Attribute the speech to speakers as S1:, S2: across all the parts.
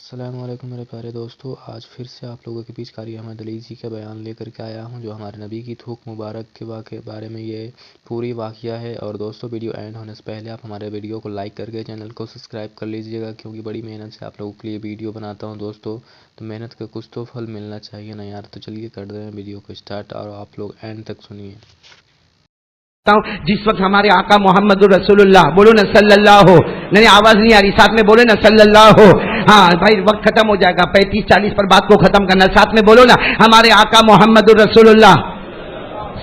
S1: السلام علیکم میرے پیارے دوستو، آج پھر سے آپ لوگوں کے بیچ قاری احمد علی جی کا بیان لے کر کے آیا ہوں، جو ہمارے نبی کی تھوک مبارک کے بارے میں یہ پوری واقعہ ہے۔ اور دوستو، ویڈیو اینڈ ہونے سے پہلے آپ ہمارے ویڈیو کو لائک کر کے چینل کو سبسکرائب کر لیجئے گا، کیونکہ بڑی محنت سے آپ لوگوں کے لیے ویڈیو بناتا ہوں دوستو، تو محنت کا کچھ تو پھل ملنا چاہیے نا یار۔ تو چلیے کر دیں ویڈیو کو اسٹارٹ اور آپ لوگ اینڈ تک سنیے۔
S2: جس وقت ہمارے آقا محمد رسول اللہ، بولو نا صلی اللہ ہو، نہیں آواز نہیں آ رہی، ساتھ میں بولے نا صلی اللہ ہو۔ ہاں بھائی وقت ختم ہو جائے گا، 35-40 پر بات کو ختم کرنا، ساتھ میں بولو نا ہمارے آقا محمد رسول اللہ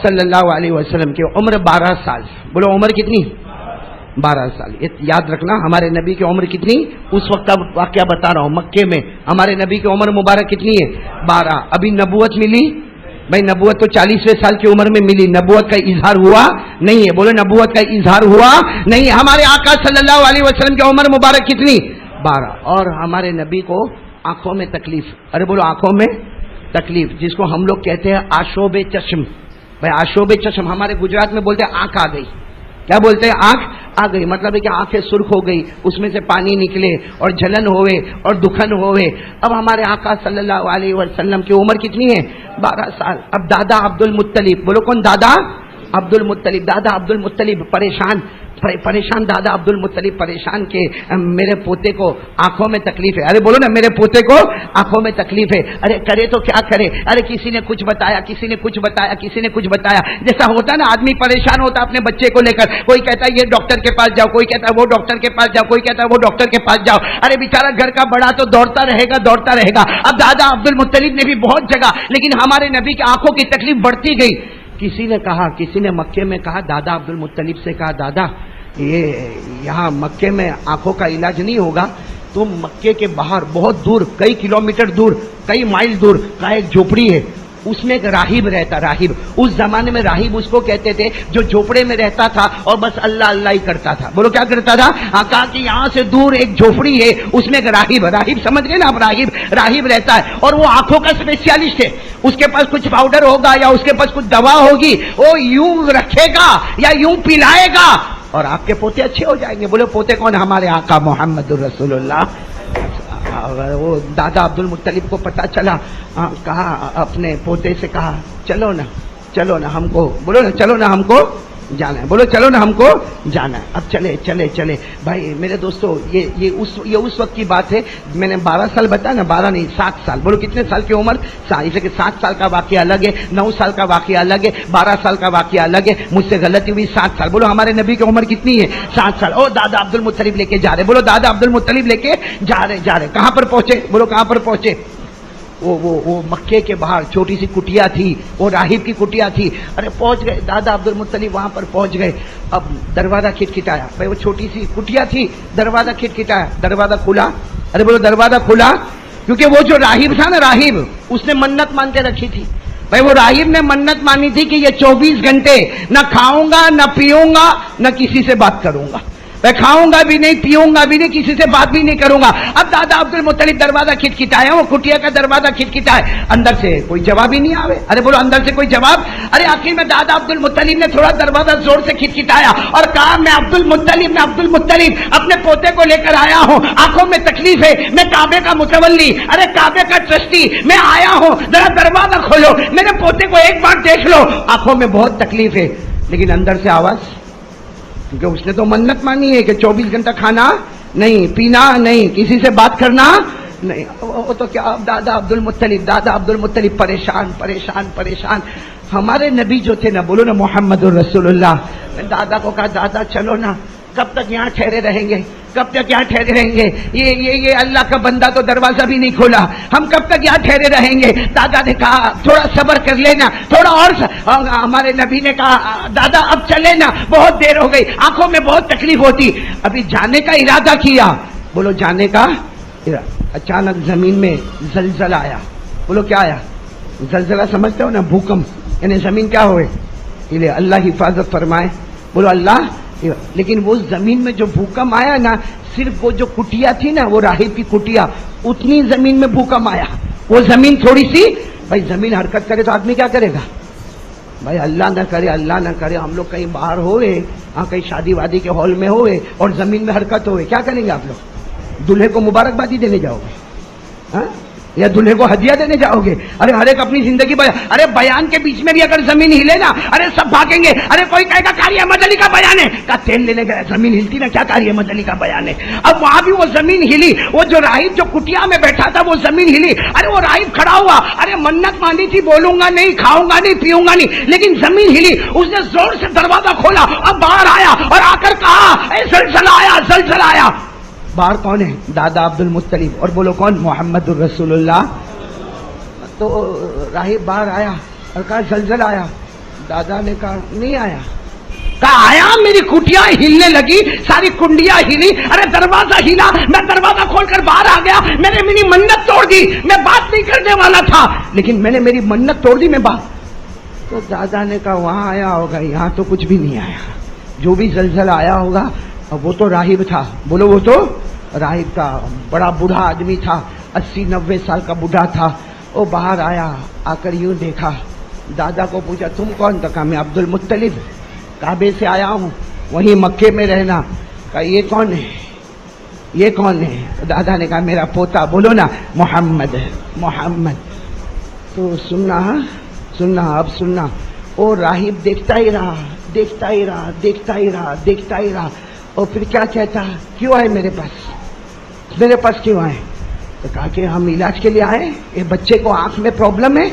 S2: صلی اللہ علیہ وسلم کی عمر 12 سال، بولو عمر کتنی؟ 12 سال۔ یاد رکھنا ہمارے نبی کی عمر کتنی، اس وقت کا واقعہ بتا رہا ہوں، مکے میں ہمارے نبی کی عمر مبارک کتنی ہے؟ 12۔ ابھی نبوت ملی بھائی، نبوت تو 40ویں سال کی عمر میں ملی، نبوت کا اظہار ہوا نہیں ہے، بولے نبوت کا اظہار ہوا نہیں۔ ہمارے آقا صلی اللہ علیہ وسلم کی عمر مبارک کتنی؟ 12۔ اور ہمارے نبی کو آنکھوں میں تکلیف، ارے بولو آنکھوں میں تکلیف، جس کو ہم لوگ کہتے ہیں آشوب چشم۔ بھائی آشوب چشم ہمارے گجرات میں بولتے ہیں آنکھ آ گئی، کیا بولتے ہیں؟ آنکھ آ گئی، مطلب ہے کہ آنکھیں سرخ ہو گئی، اس میں سے پانی نکلے اور جلن ہوئے اور دکھن ہوئے۔ اب ہمارے آقا صلی اللہ علیہ وسلم کی عمر کتنی ہے؟ 12 سال۔ اب دادا عبد المطلب، بولو کون؟ دادا عبد المطلب۔ دادا عبد المطلب پریشان دادا عبد المطلب پریشان کہ میرے پوتے کو آنکھوں میں تکلیف ہے، ارے بولو نا میرے پوتے کو آنکھوں میں تکلیف ہے، ارے کرے تو کیا کرے، ارے کسی نے کچھ بتایا، کسی نے کچھ بتایا، کسی نے کچھ بتایا، جیسا ہوتا نا آدمی پریشان ہوتا اپنے بچے کو لے کر، کوئی کہتا ہے یہ ڈاکٹر کے پاس جاؤ، کوئی کہتا ہے وہ ڈاکٹر کے پاس جاؤ، کوئی کہتا ہے وہ ڈاکٹر کے پاس جاؤ، ارے بیچارہ گھر کا بڑا تو دوڑتا رہے گا۔ اب دادا عبد المطلب نے بھی بہت جگہ، لیکن ہمارے نبی کی آنکھوں کی تکلیف بڑھتی گئی۔ کسی نے مکے میں کہا، دادا عبد المطلب سے کہا، دادا یہاں مکے میں آنکھوں کا علاج نہیں ہوگا، تم مکے کے باہر بہت دور، کئی کلومیٹر دور، کئی مائل دور کا ایک جھوپڑی ہے، اس میں ایک راہب رہتا۔ راہب اس زمانے میں راہب اس کو کہتے تھے جو جھوپڑے میں رہتا تھا اور بس اللہ اللہ ہی کرتا تھا، بولو کیا کرتا تھا؟ کہا کہ یہاں سے دور ایک جھوپڑی ہے، اس میں ایک راہب سمجھ گئے نا آپ، راہب رہتا ہے، اور وہ آنکھوں کا اسپیشلسٹ ہے، اس کے پاس کچھ پاؤڈر ہوگا یا اس کے پاس کچھ دوا ہوگی، وہ یوں رکھے گا یا یوں پلائے گا اور آپ کے پوتے اچھے ہو جائیں گے۔ بولے پوتے کون؟ ہمارے آقا محمد رسول اللہ۔ وہ دادا عبد المطلب کو پتا چلا، کہا اپنے پوتے سے، کہا چلو نا ہم کو، بولو نا چلو نا ہم کو جانا ہے، بولو چلو نا ہم کو جانا ہے۔ اب چلے بھائی میرے دوستو، یہ اس وقت کی بات ہے، میں نے 12 سال بتایا نا، 12 نہیں 7 سال، بولو کتنے سال کی عمر؟ اسے کہ 7 سال کا واقعہ الگ ہے، 9 سال کا واقعہ الگ ہے، 12 سال کا واقعہ الگ ہے، مجھ سے غلطی ہوئی 7 سال۔ بولو ہمارے نبی کی عمر کتنی ہے؟ 7 سال۔ اور دادا عبد المطلب لے کے جا رہے، بولو دادا عبد المطلب لے کے جا رہے، کہاں پر پہنچے؟ بولو کہاں پر پہنچے؟ وہ مکے کے باہر چھوٹی سی کٹیا تھی، وہ راہب کی کٹیا تھی، ارے پہنچ گئے دادا عبد المطلب، وہاں پر پہنچ گئے۔ اب دروازہ کھٹکھٹایا، بھائی وہ چھوٹی سی کٹیا تھی، دروازہ کھٹکھٹایا، دروازہ کھلا، ارے بولو دروازہ کھلا، کیونکہ وہ جو راہب تھا نا، راہب اس نے منت مانتے رکھی تھی، بھائی وہ راہب نے منت مانی تھی کہ یہ 24 گھنٹے نہ کھاؤں گا نہ پیوں گا نہ کسی سے بات کروں گا، میں کھاؤں گا بھی نہیں، پیوں گا بھی نہیں، کسی سے بات بھی نہیں کروں گا۔ اب دادا عبد المطلب دروازہ کھٹکھٹایا، وہ کٹیا کا دروازہ کھٹکھٹایا، اندر سے کوئی جواب ہی نہیں آوے، ارے بولو اندر سے کوئی جواب، ارے آخر میں دادا عبد المطلب نے تھوڑا دروازہ زور سے کھٹکھٹایا اور کہا میں عبد المطلب اپنے پوتے کو لے کر آیا ہوں، آنکھوں میں تکلیف ہے، میں کعبے کا متولی، ارے کعبے کا ٹرسٹی میں آیا ہوں، ذرا دروازہ کھولو، میرے پوتے کو ایک بار دیکھ لو، آنکھوں میں بہت تکلیف ہے۔ لیکن اندر سے آواز، کیونکہ اس نے تو منت مانی ہے کہ 24 گھنٹہ کھانا نہیں، پینا نہیں، کسی سے بات کرنا نہیں۔ وہ تو کیا، دادا عبد المطلب پریشان۔ ہمارے نبی جو تھے نا، بولو نا محمد الرسول اللہ، میں دادا کو کہا دادا چلو نا، کب تک یہاں ٹھہرے رہیں گے؟ یہ اللہ کا بندہ تو دروازہ بھی نہیں کھولا، ہم کب تک یہاں ٹھہرے رہیں گے؟ دادا نے کہا تھوڑا صبر کر لینا، تھوڑا اور ہمارے نبی نے کہا دادا اب چلے نا، بہت دیر ہو گئی، آنکھوں میں بہت تکلیف ہوتی۔ ابھی جانے کا ارادہ کیا، بولو جانے کا، اچانک زمین میں زلزلہ آیا، بولو کیا آیا؟ زلزلہ سمجھتے ہو نا، بھوکمپ، یعنی زمین کیا ہوئے، اللہ حفاظت فرمائے، بولو اللہ۔ لیکن وہ زمین میں جو بھوکم آیا نا، صرف وہ جو کٹیا تھی نا، وہ راہب کی کٹیا، اتنی زمین میں بھوکم آیا، وہ زمین تھوڑی سی، بھائی زمین حرکت کرے تو آدمی کیا کرے گا؟ بھائی اللہ نہ کرے ہم لوگ کہیں باہر ہوئے، کہیں شادی وادی کے ہال میں ہوئے اور زمین میں حرکت ہوئے، کیا کریں گے آپ لوگ؟ دلہے کو مبارکبادی دینے جاؤ گے؟ ہاں؟ یا دلہے کو ہدیہ دینے جاؤ گے؟ ارے ہر ایک اپنی زندگی ارے بیان کے بیچ میں بھی اگر زمین ہلے نا، ارے سب بھاگیں گے. ارے کوئی کہے گا قاری احمد علی کا بیان ہے، کا تیل لینے گیا زمین ہلتی نا، کیا قاری احمد علی کا بیان ہے؟ اب وہاں بھی وہ زمین ہلی، وہ جو راہب جو کٹیا میں بیٹھا تھا وہ زمین ہلی. ارے وہ راہب کھڑا ہوا، ارے منت مانی تھی بولوں گا نہیں، کھاؤں گا نہیں، پیوں گا نہیں، لیکن زمین ہلی. اس نے زور سے دروازہ کھولا، اب باہر آیا اور آ کر کہا اے زلزلہ آیا، زلزلہ آیا. باہر کون ہے؟ دادا عبد المطلب. اور بولو کون؟ محمد الرسول اللہ. تو راہب باہر آیا اور کہا زلزلہ آیا. دادا نے کہا نہیں آیا. کہا آیا، میری کٹیا ہلنے لگی، ساری کنڈیاں ہلی، ارے دروازہ ہلا، میں دروازہ کھول کر باہر آ گیا، میں نے میری منت توڑ دی، میں بات نہیں کرنے والا تھا لیکن میں نے میری منت توڑ دی، میں بات. تو دادا نے کہا وہاں آیا ہوگا، یہاں تو کچھ بھی نہیں آیا. جو بھی زلزلہ آیا ہوگا وہ تو راہب تھا. بولو وہ تو راہب تھا، بڑا بوڑھا آدمی تھا، 80-90 سال کا بوڑھا تھا. وہ باہر آیا، آ کر یوں دیکھا، دادا کو پوچھا تم کون؟ تھا کہا میں عبد المطلب، کعبے سے آیا ہوں، وہیں مکے میں رہنا. کہا یہ کون ہے؟ یہ کون ہے؟ دادا نے کہا میرا پوتا. بولو نا محمد ہے، محمد. تو سننا سننا اب سننا. وہ راہب دیکھتا ہی رہا، دیکھتا ہی رہا، دیکھتا ہی رہا، دیکھتا ہی رہا. اور پھر کیا کہتا، کیوں آئے میرے پاس؟ میرے پاس کیوں آئے؟ تو کہا کہ ہم علاج کے لیے آئے، یہ بچے کو آنکھ میں پرابلم ہے،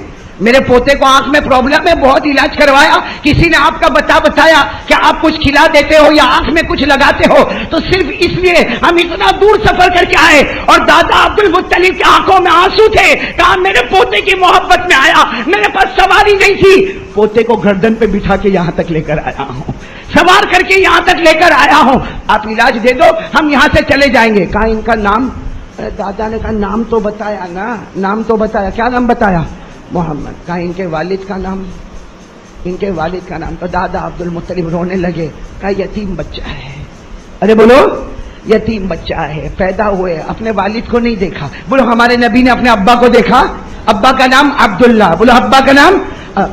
S2: میرے پوتے کو آنکھ میں پرابلم ہے، بہت علاج کروایا، کسی نے آپ کا بتایا کہ آپ کچھ کھلا دیتے ہو یا آنکھ میں کچھ لگاتے ہو، تو صرف اس لیے ہم اتنا دور سفر کر کے آئے. اور دادا عبد المطلب کی آنکھوں میں آنسو تھے. کہا میرے پوتے کی محبت میں آیا، میرے پاس سواری نہیں تھی، پوتے کو گردن پہ بٹھا کے یہاں تک لے کر آیا ہوں، سوار کر کے یہاں تک لے کر آیا ہوں، آپ علاج دے دو، ہم یہاں سے چلے جائیں گے. کہا ان کا نام؟ دادا نے کہا نام تو بتایا نا، نام تو بتایا. کیا نام بتایا؟ محمد. کہا ان کے والد کا نام؟ ان کے والد کا نام. تو دادا عبد المطلب رونے لگے. کہا یتیم بچہ ہے. ارے بولو یتیم بچہ ہے، پیدا ہوئے، اپنے والد کو نہیں دیکھا. بولو ہمارے نبی نے اپنے ابا کو دیکھا، ابا کا نام عبداللہ. بولو ابا کا نام.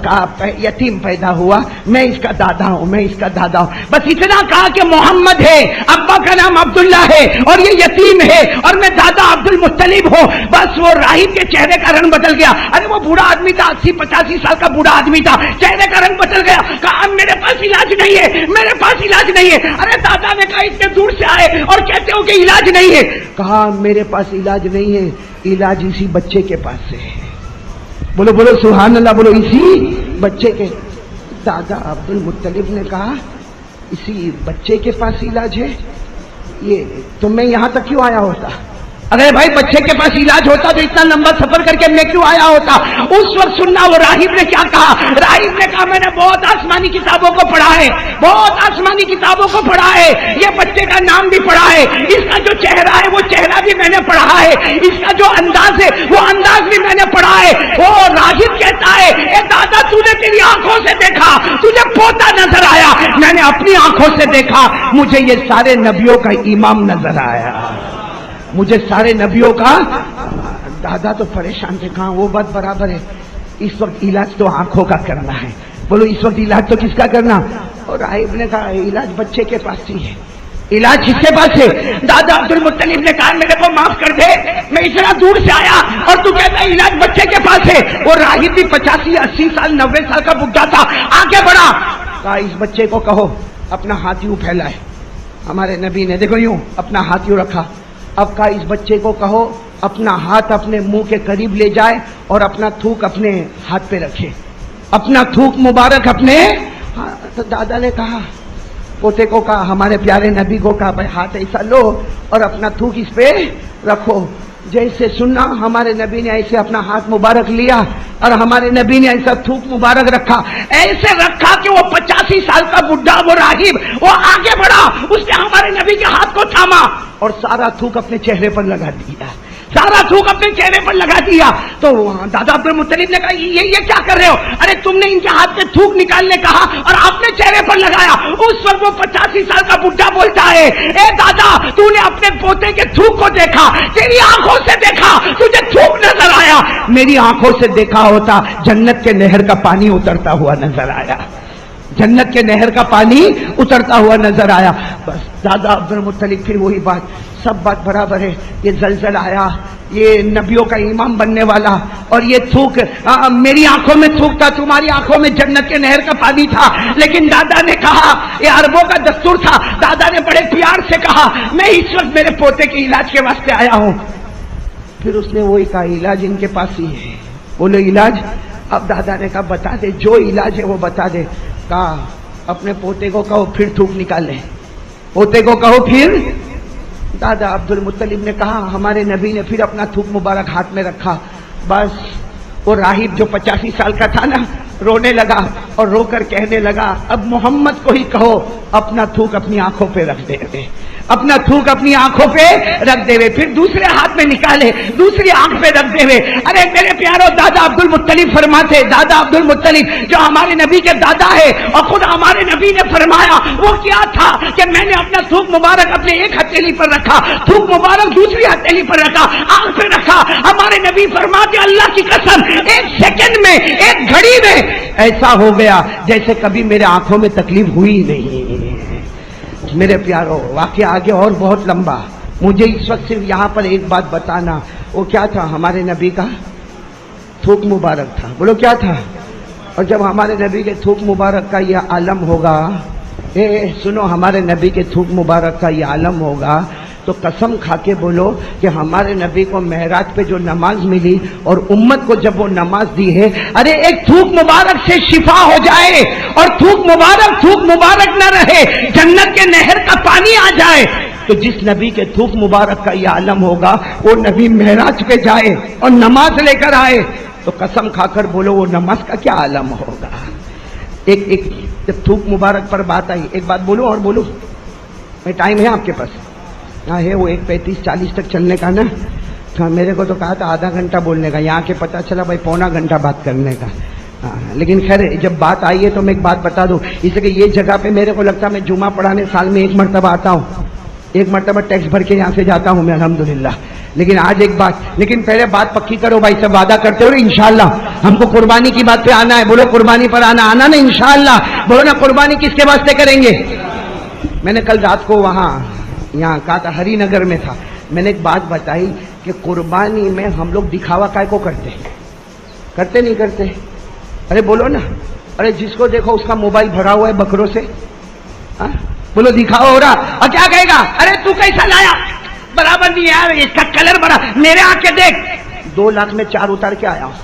S2: کہا یتیم پیدا ہوا، میں اس کا دادا ہوں، میں اس کا دادا ہوں. بس اتنا کہا کہ محمد ہے، ابا کا نام عبداللہ ہے، اور یہ یتیم ہے، اور میں دادا عبد المطلب ہوں. بس وہ راہب کے چہرے کا رنگ بدل گیا. ارے وہ بوڑھا آدمی تھا، 80-85 سال کا بوڑھا آدمی تھا، چہرے کا رنگ بدل گیا. کہا میرے پاس علاج نہیں ہے، میرے پاس علاج نہیں ہے. ارے دادا نے کہا اتنے دور سے آئے اور کہتے ہو کہ علاج نہیں ہے. کہا میرے پاس علاج نہیں ہے، علاج اسی بچے کے پاس سے ہے. بولو بولو سبحان اللہ، بولو اسی بچے کے. دادا عبد المطلب نے کہا اسی بچے کے پاس علاج ہے؟ یہ تو میں یہاں تک کیوں آیا ہوتا؟ اگر بھائی بچے کے پاس علاج ہوتا تو اتنا لمبا سفر کر کے میں کیوں آیا ہوتا؟ اس وقت سننا وہ راہب نے کیا کہا. راہب نے کہا میں نے بہت آسمانی کتابوں کو پڑھا ہے، بہت آسمانی کتابوں کو پڑھا ہے، یہ بچے کا نام بھی پڑھا ہے، اس کا جو چہرہ ہے وہ چہرہ بھی میں نے پڑھا ہے، اس کا جو انداز ہے وہ انداز بھی میں نے پڑھا ہے. وہ راہب کہتا ہے اے دادا تو نے تیری آنکھوں سے دیکھا، تجھے پوتا نظر آیا، میں نے اپنی آنکھوں سے دیکھا، مجھے یہ سارے نبیوں کا امام نظر آیا، مجھے سارے نبیوں کا. دادا تو پریشان تھے. کہاں وہ بات برابر ہے، اس وقت علاج تو آنکھوں کا کرنا ہے. بولو اس وقت علاج تو کس کا کرنا؟ اور راہب نے کہا علاج بچے کے پاس ہی ہے، علاج کس کے پاس ہے؟ دادا عبد المطلب نے کہا میرے کو معاف کر دے، میں اتنا دور سے آیا اور تو کہتا ہے علاج بچے کے پاس ہے. اور راہب بھی 85-80 سال 90 سال کا بڈھا تھا، آگے بڑھا. کہا اس بچے کو کہو اپنا ہاتھ یوں پھیلائے. ہمارے نبی نے دیکھو یوں اپنا ہاتھ یوں رکھا. اب کہا اس بچے کو کہو اپنا ہاتھ اپنے منہ کے قریب لے جائے اور اپنا تھوک اپنے ہاتھ پہ رکھے، اپنا تھوک مبارک اپنے. تو دادا نے کہا، پوتے کو کہا، ہمارے پیارے نبی کو کہا بھائی ہاتھ ایسا لو اور اپنا تھوک اس پہ رکھو. جیسے سننا ہمارے نبی نے ایسے اپنا ہاتھ مبارک لیا اور ہمارے نبی نے ایسا تھوک مبارک رکھا، ایسے رکھا کہ وہ 85 سال کا بڈھا وہ راہب وہ آگے بڑھا، اس نے ہمارے نبی کے ہاتھ کو تھاما اور سارا تھوک اپنے چہرے پر لگا دیا، سارا تھوک اپنے چہرے پر لگا دیا. تو دادا عبد المطلب نے کہا یہ کیا کر رہے ہو؟ ارے تم نے ان کے ہاتھ سے تھوک نکالنے کہا اور آپ نے چہرے پر لگایا. اس وقت وہ 85 سال کا بڈھا بولتا ہے اے دادا تو نے اپنے پوتے کے تھوک کو دیکھا، تیری آنکھوں سے دیکھا، تجھے تھوک نظر آیا، میری آنکھوں سے دیکھا ہوتا جنت کے نہر کا پانی اترتا ہوا نظر آیا، جنت کے نہر کا پانی اترتا ہوا نظر آیا. بس دادا عبد المطلب پھر وہی بات، سب بات برابر ہے. یہ زلزلہ آیا، یہ نبیوں کا امام بننے والا، اور یہ تھوک میری آنکھوں میں تھوک تھا، تمہاری آنکھوں میں جنت کے نہر کا پانی تھا. لیکن دادا نے کہا، یہ عربوں کا دستور تھا، دادا نے بڑے پیار سے کہا میں اس وقت میرے پوتے کے علاج کے واسطے آیا ہوں. پھر اس نے وہی کہا علاج ان کے پاس ہی ہے. بولے علاج؟ اب دادا نے کہا بتا دے، جو علاج ہے وہ بتا دے. کہا اپنے پوتے کو کہو پھر تھوک نکالے. پوتے کو کہو پھر. دادا عبد المطلب نے کہا، ہمارے نبی نے پھر اپنا تھوک مبارک ہاتھ میں رکھا. بس وہ راہب جو 85 سال کا تھا نا، رونے لگا اور رو کر کہنے لگا اب محمد کو ہی کہو اپنا تھوک اپنی آنکھوں پہ رکھ دے، اپنا تھوک اپنی آنکھوں پہ رکھ دے. پھر دوسرے ہاتھ میں نکالے، دوسری آنکھ پہ رکھ دے. ارے میرے پیارو، دادا عبد المطلب فرماتے، دادا عبد المطلب جو ہمارے نبی کے دادا ہے، اور خود ہمارے نبی نے فرمایا وہ کیا تھا کہ میں نے اپنا تھوک مبارک اپنے ایک ہتھیلی پر رکھا، تھوک مبارک دوسری ہتھیلی پر رکھا، آنکھ پہ رکھا. ہمارے نبی فرماتے اللہ کی قسم ایک سیکنڈ میں، ایک گھڑی میں ایسا ہو گیا جیسے کبھی میرے آنکھوں میں تکلیف ہوئی نہیں. میرے پیارو، واقعہ آگے اور بہت لمبا، مجھے اس وقت صرف یہاں پر ایک بات بتانا. وہ کیا تھا؟ ہمارے نبی کا تھوک مبارک تھا. بولو کیا تھا؟ اور جب ہمارے نبی کے تھوک مبارک کا یہ عالم ہوگا، سنو، ہمارے نبی کے تھوک مبارک کا یہ عالم ہوگا تو قسم کھا کے بولو کہ ہمارے نبی کو معراج پہ جو نماز ملی اور امت کو جب وہ نماز دی ہے، ارے ایک تھوک مبارک سے شفا ہو جائے اور تھوک مبارک نہ رہے، جنت کے نہر کا پانی آ جائے، تو جس نبی کے تھوک مبارک کا یہ عالم ہوگا وہ نبی معراج پہ جائے اور نماز لے کر آئے تو قسم کھا کر بولو وہ نماز کا کیا عالم ہوگا. ایک جب تھوک مبارک پر بات آئی، ایک بات بولو اور بولو، ٹائم ہے آپ کے پاس؟ ہاں ہے، وہ 1:35-40 تک چلنے کا نا. میرے کو تو کہا تھا آدھا گھنٹہ بولنے کا، یہاں کے پتا چلا بھائی پونا گھنٹہ بات کرنے کا. لیکن خیر جب بات آئی ہے تو میں ایک بات بتا دوں، اس لیے کہ یہ جگہ پہ میرے کو لگتا ہے میں جمعہ پڑھانے سال میں 1 مرتبہ آتا ہوں، 1 مرتبہ ٹیکس بھر کے یہاں سے جاتا ہوں میں الحمدللہ. لیکن آج ایک بات، لیکن پہلے بات پکی کرو بھائی، سب وعدہ کرتے ہو انشاءاللہ ہم کو قربانی کی بات پہ آنا ہے. بولو قربانی پر آنا نا انشاءاللہ. بولو نا قربانی کس کے واسطے کریں گے. میں نے کل رات کو یہاں کہا تھا، ہری نگر میں تھا، میں نے ایک بات بتائی کہ قربانی میں ہم لوگ دکھاوا کائے کو کرتے نہیں کرتے. ارے بولو نا، ارے جس کو دیکھو اس کا موبائل بھرا ہوا ہے بکروں سے. بولو دکھاوا ہو رہا، اور کیا کہے گا، ارے تو کیسا لایا، برابر نہیں یار، اس کا کلر بڑا، میرے آ کے دیکھ 2 لاکھ میں 4 اتار کے آیا ہوں.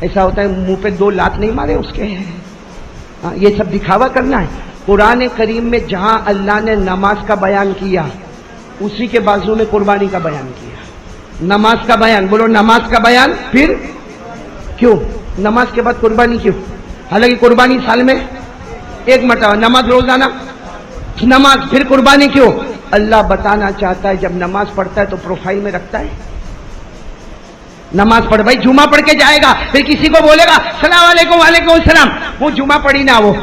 S2: ایسا ہوتا ہے منہ پہ 2 لاکھ نہیں مارے اس کے. یہ سب دکھاوا کرنا ہے. قرآن کریم میں جہاں اللہ نے نماز کا بیان کیا اسی کے بازو میں قربانی کا بیان کیا. نماز کا بیان، بولو نماز کا بیان، پھر کیوں نماز کے بعد قربانی کیوں؟ حالانکہ قربانی سال میں 1 مرتبہ، نماز روزانہ، نماز پھر قربانی کیوں؟ اللہ بتانا چاہتا ہے جب نماز پڑھتا ہے تو پروفائل میں رکھتا ہے. نماز پڑھ بھائی، جمعہ پڑھ کے جائے گا، پھر کسی کو بولے گا السلام علیکم، وعلیکم السلام، وہ جمعہ پڑھی نہ، وہ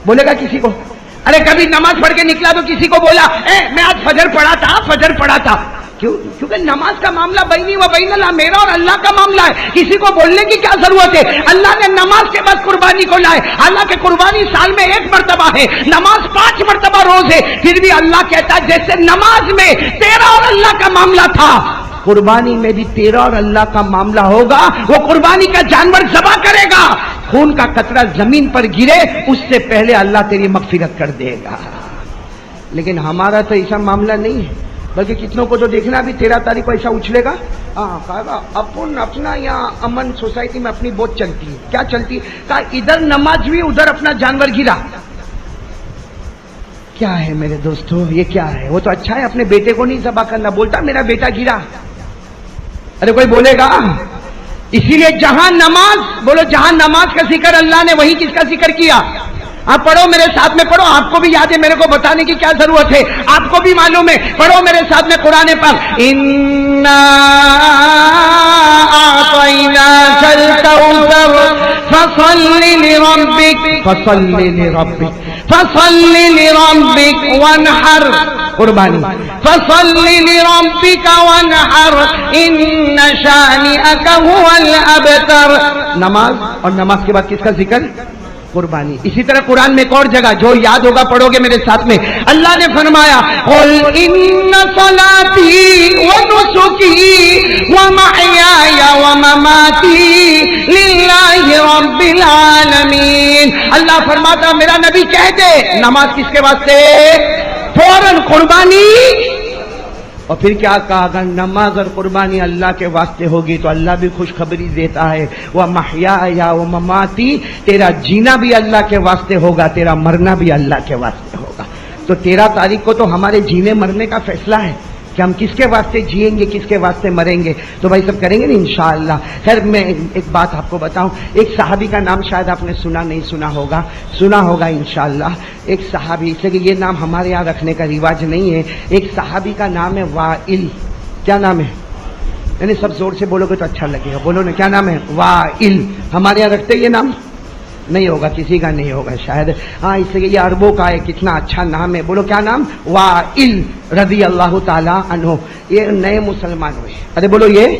S2: بولے گا کسی کو. ارے کبھی نماز پڑھ کے نکلا تو کسی کو بولا میں آج فجر پڑھا تھا. کیوں؟ کیونکہ نماز کا معاملہ بینی و بین اللہ، میرا اور اللہ کا معاملہ ہے. کسی کو بولنے کی کیا ضرورت ہے؟ اللہ نے نماز کے بعد قربانی کو لائے. حالانکہ قربانی سال میں 1 مرتبہ ہے، نماز 5 مرتبہ روز ہے، پھر بھی اللہ کہتا ہے جیسے نماز میں تیرا اور اللہ کا معاملہ تھا، قربانی میں بھی تیرا اور اللہ کا معاملہ ہوگا. وہ قربانی کا جانور ذبح کرے گا، خون کا قطرہ زمین پر گرے اس سے پہلے اللہ تیری مغفرت کر دے گا. لیکن ہمارا تو ایسا معاملہ نہیں ہے، بلکہ کتنوں کو تو دیکھنا بھی 13 تاریخ کو ایسا اچھلے گا. اپنا یہاں امن سوسائٹی میں اپنی بہت چلتی ہے. کیا چلتی؟ کہا ادھر نماز بھی ادھر اپنا جانور گرا. کیا ہے میرے دوستو، یہ کیا ہے؟ وہ تو اچھا ہے اپنے بیٹے کو نہیں ذبح کرنا، بولتا میرا بیٹا گرا. ارے کوئی بولے گا. اسی لیے جہاں نماز، بولو جہاں نماز کا ذکر اللہ نے، وہی کس کا ذکر کیا؟ آپ پڑھو میرے ساتھ میں، پڑھو، آپ کو بھی یاد ہے، میرے کو بتانے کی کیا ضرورت ہے، آپ کو بھی معلوم ہے. پڑھو میرے ساتھ میں قرآن پاک، اِنَّا أَعْطَيْنَاكَ الْكَوْثَرَ فَصَلِّ لِرَبِّكَ وَانْحَرْ. قربانی، فَصَلِّ لِرَبِّكَ وَانْحَرْ إِنَّ شَانِئَكَ هُوَ الْأَبْتَرُ. نماز، اور نماز کے بعد کس کا ذکر؟ قربانی. اسی طرح قرآن میں ایک اور جگہ جو یاد ہوگا پڑھوگے میرے ساتھ میں, اللہ نے فرمایا قل ان صلاتی ونسکی ومحیای ومماتی للہ رب العالمین. اللہ فرماتا میرا نبی کہہ دے نماز کس کے واسطے, فوراً قربانی. اور پھر کیا کہا, اگر نماز اور قربانی اللہ کے واسطے ہوگی تو اللہ بھی خوشخبری دیتا ہے وَمَحْيَايَ وَمَمَاتِي, تیرا جینا بھی اللہ کے واسطے ہوگا, تیرا مرنا بھی اللہ کے واسطے ہوگا. تو 13 تاریخ کو تو ہمارے جینے مرنے کا فیصلہ ہے کہ ہم کس کے واسطے جئیں گے, کس کے واسطے مریں گے. تو بھائی سب کریں گے نا انشاءاللہ. خیر میں ایک بات آپ کو بتاؤں, ایک صحابی کا نام شاید آپ نے سنا نہیں سنا ہوگا, سنا ہوگا انشاءاللہ. ایک صحابی, اس لیے کہ یہ نام ہمارے یہاں رکھنے کا رواج نہیں ہے. ایک صحابی کا نام ہے وائل. کیا نام ہے؟ یعنی سب زور سے بولو گے تو اچھا لگے گا, بولو نا کیا نام ہے؟ وائل. ہمارے یہاں رکھتے یہ نام نہیں ہوگا, کسی کا نہیں ہوگا شاید. ہاں اس لیے یہ عربوں کا ہے, کتنا اچھا نام ہے. بولو کیا نام؟ وائل رضی اللہ تعالی عنہ. یہ نئے مسلمان ہوئے. ارے بولو یہ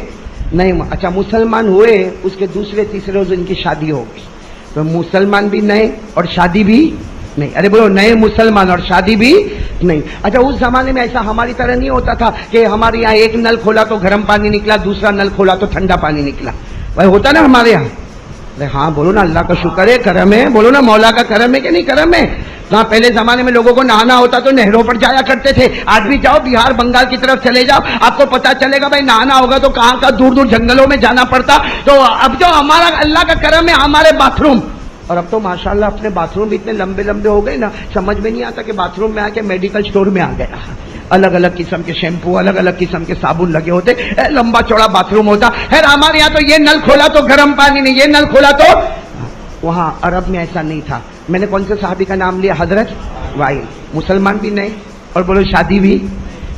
S2: نئے, اچھا مسلمان ہوئے, اس کے دوسرے تیسرے روز ان کی شادی ہو گئی. تو مسلمان بھی نئے اور شادی بھی نہیں. ارے بولو نئے مسلمان اور شادی بھی نہیں. اچھا اس زمانے میں ایسا ہماری طرح نہیں ہوتا تھا کہ ہمارے یہاں ایک نل کھولا تو گرم پانی نکلا, دوسرا نل کھولا تو ٹھنڈا پانی نکلا. بھائی ہوتا نا ہمارے یہاں. ہاں بولو نا اللہ کا شکر ہے, کرم ہے. بولو نا مولا کا کرم ہے کہ نہیں کرم ہے. ہاں پہلے زمانے میں لوگوں کو نہانا ہوتا تو نہروں پر جایا کرتے تھے. آج بھی جاؤ بہار بنگال کی طرف چلے جاؤ, آپ کو پتا چلے گا بھائی نہانا ہوگا تو کہاں کا دور دور جنگلوں میں جانا پڑتا. تو اب جو ہمارا اللہ کا کرم ہے, ہمارے باتھ روم, اور اب تو ماشاءاللہ اپنے باتھ روم بھی اتنے لمبے لمبے ہو گئے نا, سمجھ میں نہیں آتا کہ باتھ روم میں آ کے میڈیکل اسٹور میں آ گیا. الگ الگ قسم کے شیمپو, الگ الگ قسم کے صابن لگے ہوتے, لمبا چوڑا باتھ روم ہوتا. خیر ہمارے یہاں تو یہ نل کھولا تو گرم پانی نہیں, یہ نل کھولا تو. وہاں عرب میں ایسا نہیں تھا. میں نے کون سے صحابی کا نام لیا؟ حضرت وائل. مسلمان بھی نہیں اور بولو شادی بھی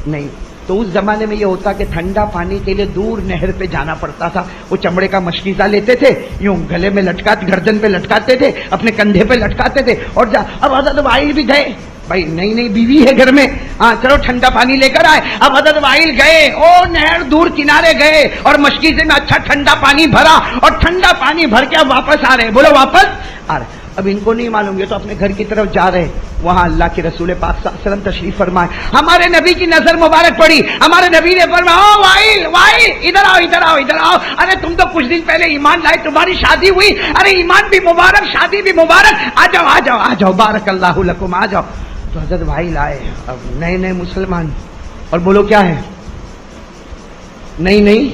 S2: نہیں. تو اس زمانے میں یہ ہوتا کہ ٹھنڈا پانی کے لیے دور نہر پہ جانا پڑتا تھا. وہ چمڑے کا مشکیزہ لیتے تھے, یوں گلے میں لٹکاتے, گردن پہ لٹکاتے تھے, اپنے کندھے پہ لٹکاتے تھے اور اب حضرت وائل بھی گئے. بھائی نئی نئی بیوی ہے گھر میں, ہاں چلو ٹھنڈا پانی لے کر آئے. اب حضرت وائل گئے, او نہر دور کنارے گئے اور مشکیزے میں اچھا ٹھنڈا پانی بھرا, اور ٹھنڈا پانی بھر کے اب واپس آ رہے. بولو واپس آ رہے. اب ان کو نہیں معلوم, یہ تو اپنے گھر کی طرف جا رہے. وہاں اللہ کے رسول پاک صلی اللہ علیہ وسلم تشریف فرمائے. ہمارے نبی کی نظر مبارک پڑی. ہمارے نبی نے فرمایا او وائل وائل ادھر آؤ ادھر آؤ ادھر آؤ. ارے تم تو کچھ دن پہلے ایمان لائے, تمہاری شادی ہوئی. ارے ایمان بھی مبارک, شادی بھی مبارک, آ جاؤ آ جاؤ آ جاؤ, بارک اللہ لکم, آ جاؤ. تو حضرت وائل آئے, اب نئے نئے مسلمان, اور بولو کیا ہے, نئی نئی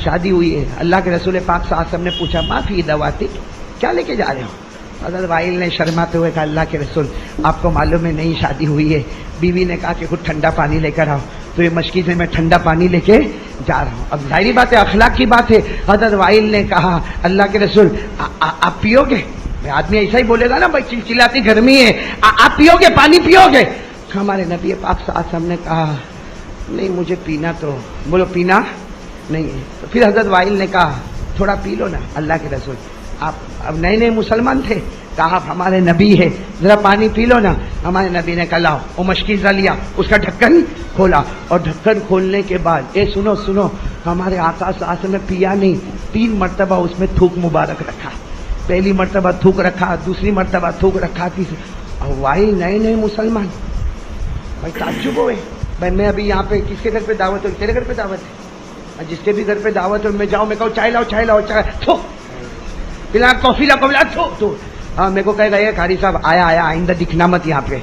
S2: شادی ہوئی ہے. اللہ کے رسول پاک صلی اللہ علیہ وسلم نے پوچھا ما فی دواتی, کیا لے کے جا رہے ہو؟ حضرت وائل نے شرماتے ہوئے کہا اللہ کے رسول آپ کو معلوم ہے نئی شادی ہوئی ہے. بیوی نے کہا کہ کچھ ٹھنڈا پانی لے کر آؤ, تو یہ مشکی سے میں ٹھنڈا پانی لے کے جا رہا ہوں. اب ظاہری بات ہے, اخلاق کی بات ہے. حضرت وائل نے کہا اللہ کے رسول آپ پیو گے؟ آدمی ایسا ہی بولے گا نا, بھائی چلچلاتی گرمی ہے, آپ پیو گے, پانی پیو گے؟ ہمارے نبی پاک صلی اللہ علیہ وسلم نے کہا نہیں مجھے پینا تو. بولو پینا نہیں ہے. تو پھر حضرت وائل نے کہا تھوڑا پی لو نا. اللہ کے رسول آپ اب نئے نئے مسلمان تھے, کہا آپ ہمارے نبی ہے, ذرا پانی پی لو نا. ہمارے نبی نے کہا لاؤ. وہ مشکیزہ لیا, اس کا ڈھکن کھولا, اور ڈھکن کھولنے کے بعد اے سنو سنو, ہمارے آقا صلی اللہ علیہ وسلم نے پیا نہیں, 3 مرتبہ اس میں تھوک مبارک رکھا. پہلی مرتبہ تھوک رکھا, دوسری مرتبہ تھوک رکھا, تیسری. اور وائل نئے نئے مسلمان, بھائی تعجب ہوئے. بھائی میں ابھی یہاں پہ کس کے گھر پہ دعوت ہو؟ تیرے گھر پہ دعوت ہے. جس کے بھی گھر پہ دعوت ہو میں جاؤں, میں کہوں چائے لاؤ چائے لاؤ, چائے تھو پلا, کافی لاؤ کافی لاؤ, تھو تو ہاں میرے کو کہے گا یہ قاری صاحب آیا آیا, آئندہ دکھنا مت یہاں پہ.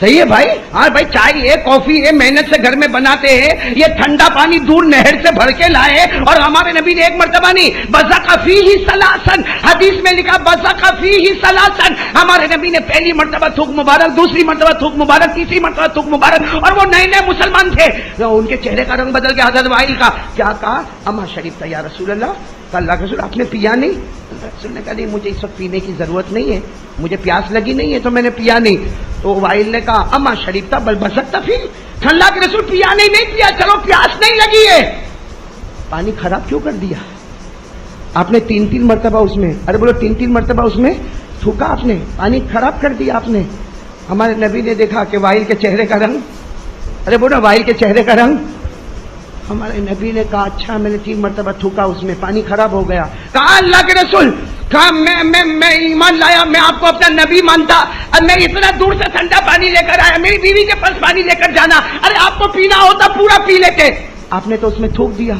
S2: صحیح ہے بھائی. ہاں بھائی چائے ہے, کافی ہے, محنت سے گھر میں بناتے ہیں. یہ ٹھنڈا پانی دور نہر سے بھر کے لائے, اور ہمارے نبی نے ایک مرتبہ نہیں بزق فیہ ثلاثا, حدیث میں لکھا بزق فیہ ثلاثا. ہمارے نبی نے پہلی مرتبہ تھوک مبارک, دوسری مرتبہ تھوک مبارک, تیسری مرتبہ تھوک مبارک. اور وہ نئے نئے مسلمان تھے, ان کے چہرے کا رنگ بدل گیا. حضرت وائل کا کیا کہا؟ اما شریف تھا یا رسول اللہ. اللہ کے رسول آپ نے پیا نہیں؟ رسول نے کہا نہیں مجھے اس وقت پینے کی ضرورت نہیں ہے, مجھے پیاس لگی نہیں ہے تو میں نے پیا نہیں. تو وائل نے کہا اما شریف تھا بل بسکتا پھر. اللہ کے رسول پیا نہیں پیا, چلو پیاس نہیں لگی ہے. پانی خراب کیوں کر دیا آپ نے؟ 3 مرتبہ اس میں, ارے بولو 3 مرتبہ اس میں تھوکا آپ نے, پانی خراب کر دیا آپ نے. ہمارے نبی نے دیکھا کہ وائل کے چہرے کا رنگ, ارے بولو وائل کے چہرے کا رنگ. ہمارے نبی نے کہا اچھا میں نے 3 مرتبہ تھوکا اس میں, پانی خراب ہو گیا. کہا اللہ کے رسول کہا میں ایمان لایا, میں آپ کو اپنا نبی مانتا, اب میں اتنا دور سے ٹھنڈا پانی لے کر آیا, میری بیوی کے پاس پانی لے کر جانا, ارے آپ کو پینا ہوتا پورا پی لیتے, آپ نے تو اس میں تھوک دیا.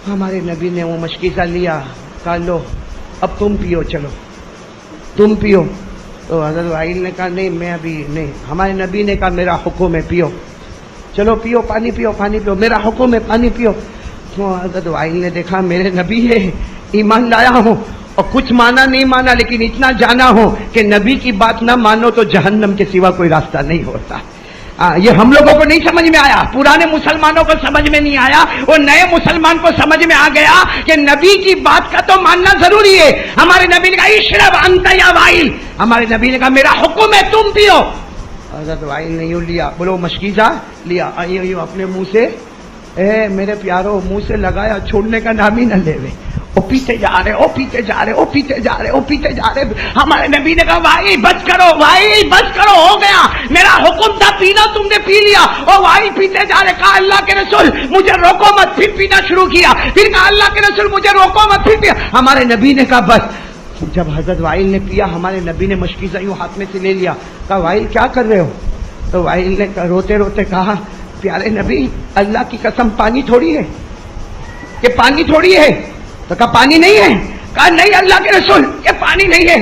S2: ہمارے نبی نے وہ مشکیزہ لیا, کہا لو اب تم پیو, چلو تم پیو. تو حضرت وائل نے کہا نہیں میں ابھی نہیں. ہمارے نبی نے کہا میرا حکم ہے پیو, چلو پیو, پانی پیو, پانی پیو, میرا حکم ہے پانی پیو. تو حضرت وائل نے دیکھا میرے نبی ہے, ایمان لایا ہوں اور کچھ مانا نہیں مانا, لیکن اتنا جانا ہو کہ نبی کی بات نہ مانو تو جہنم کے سوا کوئی راستہ نہیں ہوتا. یہ ہم لوگوں کو نہیں سمجھ میں آیا, پرانے مسلمانوں کو سمجھ میں نہیں آیا, وہ نئے مسلمان کو سمجھ میں آ گیا کہ نبی کی بات کا تو ماننا ضروری ہے. ہمارے نبی نے کہا اشرب انت یا وائل, ہمارے نبی نے کہا میرا حکم ہے تم پیو. حضرت وائل نے یوں لیا, بولو مشکیزہ لیا, یوں اپنے منہ سے, اے میرے پیارو منہ سے لگایا, چھوڑنے کا نام ہی نہ لے وے, وہ پیتے جا رہے, وہ پیتے جا رہے, وہ پیتے جا رہے, وہ پیتے جا رہے. ہمارے نبی نے کہا بھائی بس کرو, بھائی بس کرو, ہو گیا, میرا حکم تھا پینا, تم نے پی لیا. اور بھائی پیتے جا رہے. کہا اللہ کے رسول مجھے روکو مت, پھر پینا شروع کیا. پھر کہا اللہ کے رسول مجھے روکو مت, پھر پیا. ہمارے نبی نے کہا بس. جب حضرت وائل نے پیا, ہمارے نبی نے مشکیزہ یوں ہاتھ میں سے لے لیا. کہا وائل کیا کر رہے ہو؟ تو وائل نے روتے روتے کہا پیارے نبی اللہ کی قسم پانی تھوڑی ہے, کہ پانی تھوڑی ہے. تو کہا پانی نہیں ہے. کہا نہیں اللہ کے رسول یہ پانی نہیں ہے,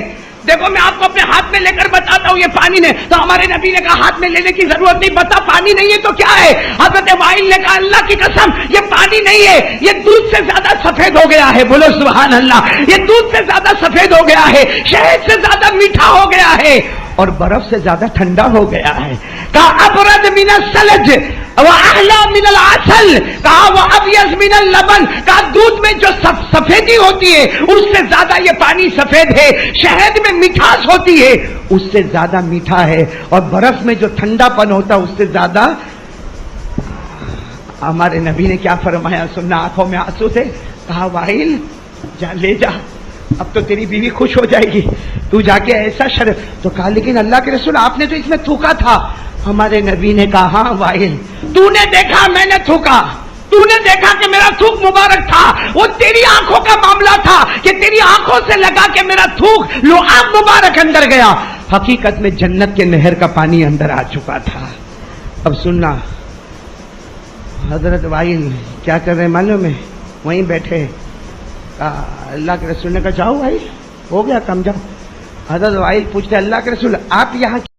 S2: دیکھو میں آپ کو اپنے ہاتھ میں لے کر بتاتا ہوں یہ پانی نہیں. تو ہمارے نبی نے کہا ہاتھ میں لینے کی ضرورت نہیں, بتا پانی نہیں ہے تو کیا ہے. حضرت وائل نے کہا اللہ کی قسم یہ پانی نہیں ہے, یہ دودھ سے زیادہ سفید ہو گیا ہے. بولو سبحان اللہ, یہ دودھ سے زیادہ سفید ہو گیا ہے, شہد سے زیادہ میٹھا ہو گیا ہے, اور برف سے زیادہ ٹھنڈا ہو گیا ہے. کہا ابرد من الثلج واحلی من العسل, کہا وابیض من اللبن, کہا دودھ میں جو سفیدی ہوتی ہے اس سے زیادہ یہ پانی سفید ہے, شہد میں مٹھاس ہوتی ہے اس سے زیادہ میٹھا ہے, اور برف میں جو ٹھنڈا پن ہوتا ہے اس سے زیادہ. ہمارے نبی نے کیا فرمایا سننا, آنکھوں میں آنسو تھے. کہا وائل جا لے جا, اب تو تیری بیوی خوش ہو جائے گی, تو جا کے ایسا شرف. تو کہا لیکن اللہ کے رسول آپ نے تو اس میں تھوکا تھا. ہمارے نبی نے کہا ہاں وائل تو نے دیکھا میں نے تھوکا, تو نے دیکھا کہ میرا تھوک مبارک تھا, وہ تیری آنکھوں کا معاملہ تھا کہ تیری آنکھوں سے لگا کے میرا تھوک لعاب مبارک اندر گیا. حقیقت میں جنت کے نہر کا پانی اندر آ چکا تھا. اب سننا, حضرت وائل کیا کر رہے معلوم ہے, وہیں بیٹھے. اللہ کے رسول نے کہا جاؤ بھائی ہو گیا کم, جاؤ. حضرت وائل پوچھتے اللہ کے رسول آپ یہاں